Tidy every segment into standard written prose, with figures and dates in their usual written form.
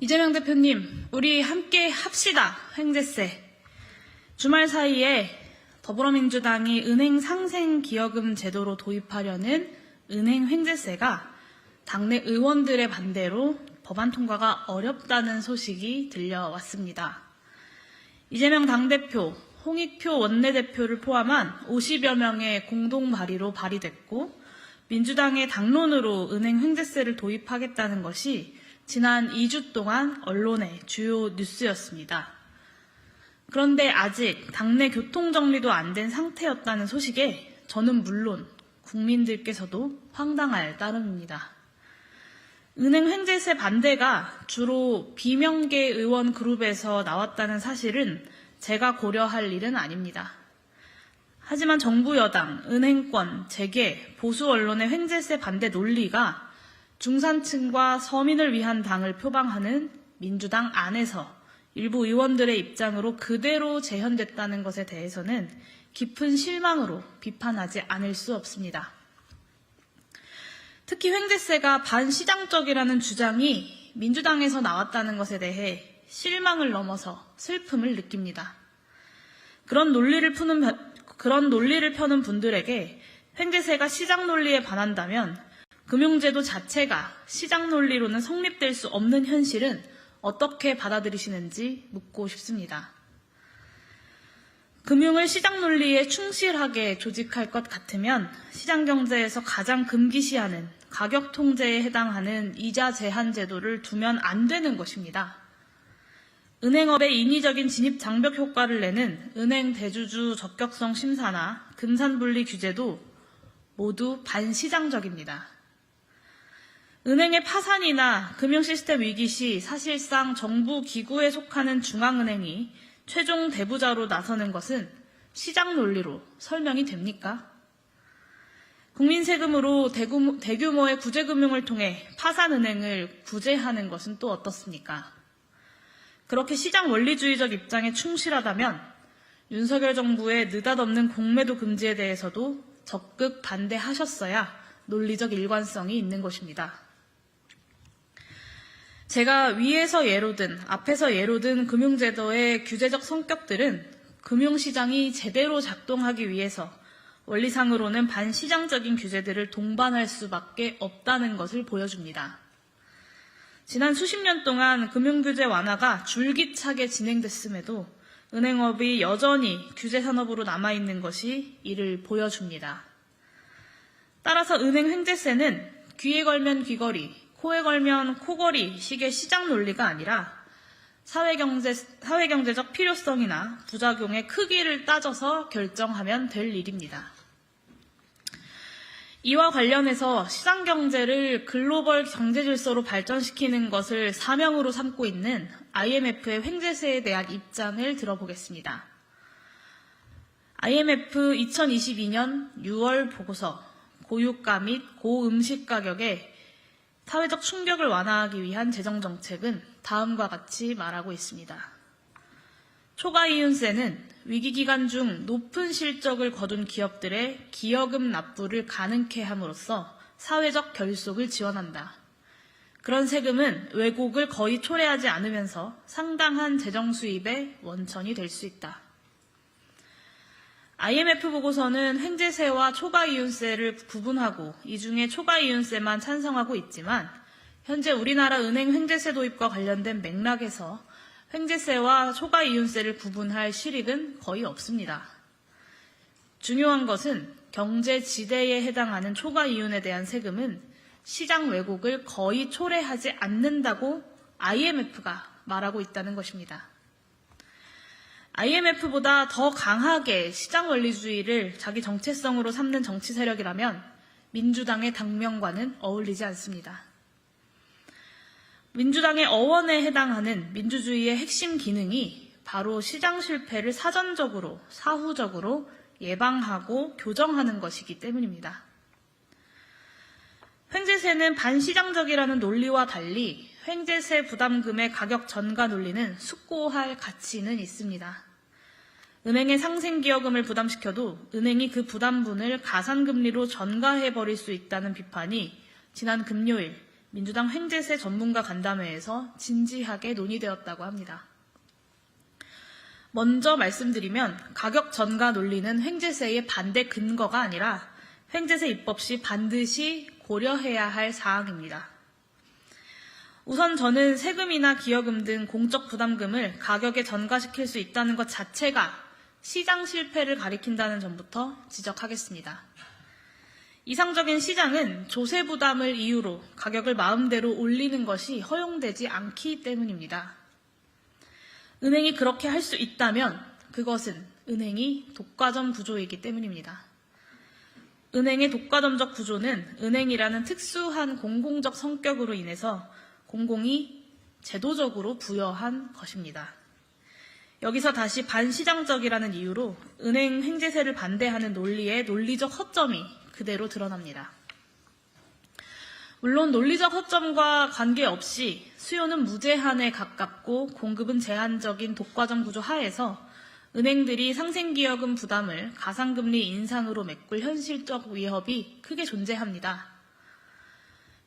이재명 대표님, 우리 함께 합시다. 횡재세. 주말 사이에 더불어민주당이 은행 상생기여금 제도로 도입하려는 은행 횡재세가 당내 의원들의 반대로 법안 통과가 어렵다는 소식이 들려왔습니다. 이재명 당대표, 홍익표 원내대표를 포함한 50여 명의 공동 발의로 발의됐고 민주당의 당론으로 은행 횡재세를 도입하겠다는 것이 지난 2주 동안 언론의 주요 뉴스였습니다. 그런데 아직 당내 교통정리도 안 된 상태였다는 소식에 저는 물론 국민들께서도 황당할 따름입니다. 은행 횡재세 반대가 주로 비명계 의원 그룹에서 나왔다는 사실은 제가 고려할 일은 아닙니다. 하지만 정부 여당, 은행권, 재계, 보수 언론의 횡재세 반대 논리가 중산층과 서민을 위한 당을 표방하는 민주당 안에서 일부 의원들의 입장으로 그대로 재현됐다는 것에 대해서는 깊은 실망으로 비판하지 않을 수 없습니다. 특히 횡재세가 반시장적이라는 주장이 민주당에서 나왔다는 것에 대해 실망을 넘어서 슬픔을 느낍니다. 그런 논리를 펴는 분들에게 횡재세가 시장 논리에 반한다면 금융제도 자체가 시장 논리로는 성립될 수 없는 현실은 어떻게 받아들이시는지 묻고 싶습니다. 금융을 시장 논리에 충실하게 조직할 것 같으면 시장 경제에서 가장 금기시하는 가격 통제에 해당하는 이자 제한 제도를 두면 안 되는 것입니다. 은행업에 인위적인 진입 장벽 효과를 내는 은행 대주주 적격성 심사나 금산분리 규제도 모두 반시장적입니다. 은행의 파산이나 금융시스템 위기 시 사실상 정부 기구에 속하는 중앙은행이 최종 대부자로 나서는 것은 시장 논리로 설명이 됩니까? 국민 세금으로 대규모의 구제금융을 통해 파산은행을 구제하는 것은 또 어떻습니까? 그렇게 시장 원리주의적 입장에 충실하다면 윤석열 정부의 느닷없는 공매도 금지에 대해서도 적극 반대하셨어야 논리적 일관성이 있는 것입니다. 제가 위에서 예로 든, 앞에서 예로 든 금융제도의 규제적 성격들은 금융시장이 제대로 작동하기 위해서 원리상으로는 반시장적인 규제들을 동반할 수밖에 없다는 것을 보여줍니다. 지난 수십 년 동안 금융규제 완화가 줄기차게 진행됐음에도 은행업이 여전히 규제 산업으로 남아있는 것이 이를 보여줍니다. 따라서 은행 횡재세는 귀에 걸면 귀걸이, 코에 걸면 코걸이 식의 시장 논리가 아니라 사회경제적 필요성이나 부작용의 크기를 따져서 결정하면 될 일입니다. 이와 관련해서 시장경제를 글로벌 경제질서로 발전시키는 것을 사명으로 삼고 있는 IMF의 횡재세에 대한 입장을 들어보겠습니다. IMF 2022년 6월 보고서 고유가 및 고음식 가격에 사회적 충격을 완화하기 위한 재정정책은 다음과 같이 말하고 있습니다. 초과이윤세는 위기기간 중 높은 실적을 거둔 기업들의 기여금 납부를 가능케 함으로써 사회적 결속을 지원한다. 그런 세금은 왜곡을 거의 초래하지 않으면서 상당한 재정 수입의 원천이 될 수 있다. IMF 보고서는 횡재세와 초과이윤세를 구분하고 이 중에 초과이윤세만 찬성하고 있지만 현재 우리나라 은행 횡재세 도입과 관련된 맥락에서 횡재세와 초과이윤세를 구분할 실익은 거의 없습니다. 중요한 것은 경제 지대에 해당하는 초과이윤에 대한 세금은 시장 왜곡을 거의 초래하지 않는다고 IMF가 말하고 있다는 것입니다. IMF보다 더 강하게 시장 원리주의를 자기 정체성으로 삼는 정치 세력이라면 민주당의 당명과는 어울리지 않습니다. 민주당의 어원에 해당하는 민주주의의 핵심 기능이 바로 시장 실패를 사전적으로, 사후적으로 예방하고 교정하는 것이기 때문입니다. 횡재세는 반시장적이라는 논리와 달리 횡재세 부담금의 가격 전가 논리는 숙고할 가치는 있습니다. 은행의 상생기여금을 부담시켜도 은행이 그 부담분을 가산금리로 전가해버릴 수 있다는 비판이 지난 금요일 민주당 횡재세 전문가 간담회에서 진지하게 논의되었다고 합니다. 먼저 말씀드리면 가격 전가 논리는 횡재세의 반대 근거가 아니라 횡재세 입법 시 반드시 고려해야 할 사항입니다. 우선 저는 세금이나 기여금 등 공적 부담금을 가격에 전가시킬 수 있다는 것 자체가 시장 실패를 가리킨다는 점부터 지적하겠습니다. 이상적인 시장은 조세 부담을 이유로 가격을 마음대로 올리는 것이 허용되지 않기 때문입니다. 은행이 그렇게 할 수 있다면 그것은 은행이 독과점 구조이기 때문입니다. 은행의 독과점적 구조는 은행이라는 특수한 공공적 성격으로 인해서 공공이 제도적으로 부여한 것입니다. 여기서 다시 반시장적이라는 이유로 은행 횡재세를 반대하는 논리의 논리적 허점이 그대로 드러납니다. 물론 논리적 허점과 관계없이 수요는 무제한에 가깝고 공급은 제한적인 독과점 구조 하에서 은행들이 상생기여금 부담을 가상금리 인상으로 메꿀 현실적 위협이 크게 존재합니다.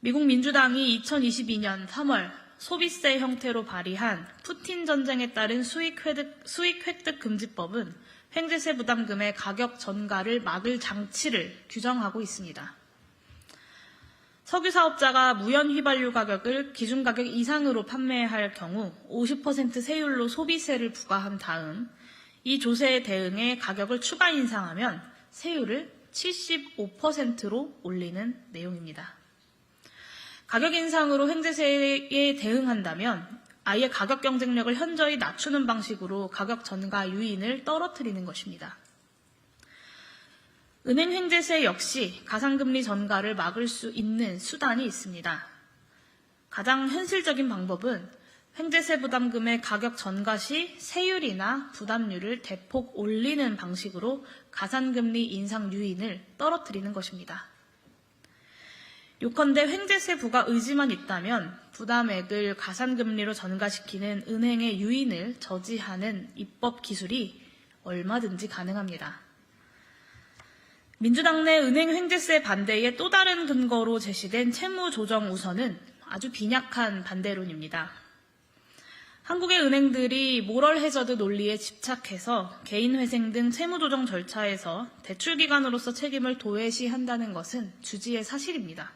미국 민주당이 2022년 3월 소비세 형태로 발의한 푸틴 전쟁에 따른 수익 획득 금지법은 횡재세 부담금의 가격 전가를 막을 장치를 규정하고 있습니다. 석유 사업자가 무연 휘발유 가격을 기준 가격 이상으로 판매할 경우 50% 세율로 소비세를 부과한 다음 이 조세에 대응해 가격을 추가 인상하면 세율을 75%로 올리는 내용입니다. 가격 인상으로 횡재세에 대응한다면 아예 가격 경쟁력을 현저히 낮추는 방식으로 가격 전가 유인을 떨어뜨리는 것입니다. 은행 횡재세 역시 가상금리 전가를 막을 수 있는 수단이 있습니다. 가장 현실적인 방법은 횡재세 부담금의 가격 전가 시 세율이나 부담률을 대폭 올리는 방식으로 가산금리 인상 유인을 떨어뜨리는 것입니다. 요컨대 횡재세 부과 의지만 있다면 부담액을 가산금리로 전가시키는 은행의 유인을 저지하는 입법 기술이 얼마든지 가능합니다. 민주당 내 은행 횡재세 반대의 또 다른 근거로 제시된 채무조정 우선은 아주 빈약한 반대론입니다. 한국의 은행들이 모럴 해저드 논리에 집착해서 개인회생 등 채무조정 절차에서 대출기관으로서 책임을 도외시한다는 것은 주지의 사실입니다.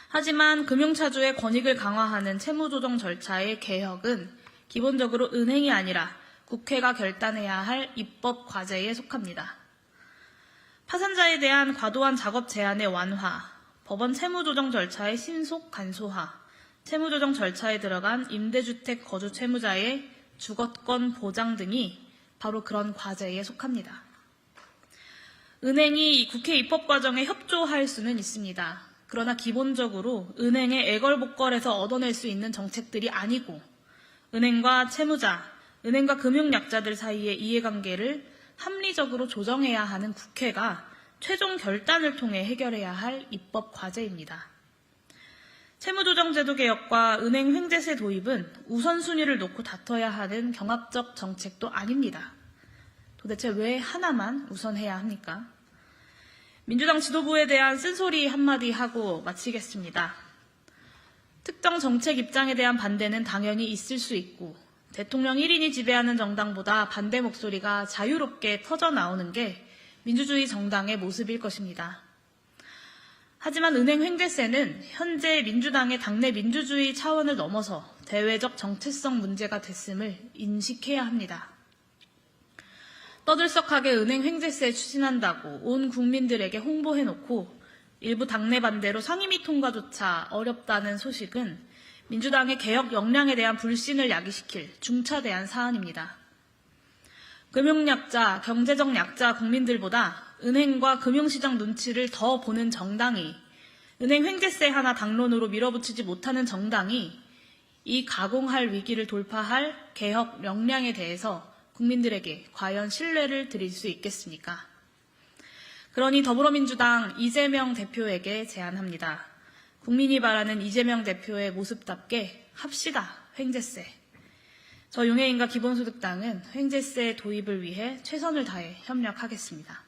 하지만 금융차주의 권익을 강화하는 채무조정 절차의 개혁은 기본적으로 은행이 아니라 국회가 결단해야 할 입법 과제에 속합니다. 파산자에 대한 과도한 작업 제한의 완화, 법원 채무조정 절차의 신속 간소화, 채무조정 절차에 들어간 임대주택 거주 채무자의 주거권 보장 등이 바로 그런 과제에 속합니다. 은행이 국회 입법 과정에 협조할 수는 있습니다. 그러나 기본적으로 은행의 애걸복걸에서 얻어낼 수 있는 정책들이 아니고 은행과 채무자, 은행과 금융약자들 사이의 이해관계를 합리적으로 조정해야 하는 국회가 최종 결단을 통해 해결해야 할 입법 과제입니다. 채무조정제도 개혁과 은행 횡재세 도입은 우선순위를 놓고 다퉈야 하는 경합적 정책도 아닙니다. 도대체 왜 하나만 우선해야 합니까? 민주당 지도부에 대한 쓴소리 한마디 하고 마치겠습니다. 특정 정책 입장에 대한 반대는 당연히 있을 수 있고 대통령 1인이 지배하는 정당보다 반대 목소리가 자유롭게 터져나오는 게 민주주의 정당의 모습일 것입니다. 하지만 은행 횡재세는 현재 민주당의 당내 민주주의 차원을 넘어서 대외적 정체성 문제가 됐음을 인식해야 합니다. 떠들썩하게 은행 횡재세 추진한다고 온 국민들에게 홍보해놓고 일부 당내 반대로 상임위 통과조차 어렵다는 소식은 민주당의 개혁 역량에 대한 불신을 야기시킬 중차대한 사안입니다. 금융약자, 경제적 약자 국민들보다 은행과 금융시장 눈치를 더 보는 정당이 은행 횡재세 하나 당론으로 밀어붙이지 못하는 정당이 이 가공할 위기를 돌파할 개혁 역량에 대해서 국민들에게 과연 신뢰를 드릴 수 있겠습니까? 그러니 더불어민주당 이재명 대표에게 제안합니다. 국민이 바라는 이재명 대표의 모습답게 합시다, 횡재세. 저 용해인과 기본소득당은 횡재세 도입을 위해 최선을 다해 협력하겠습니다.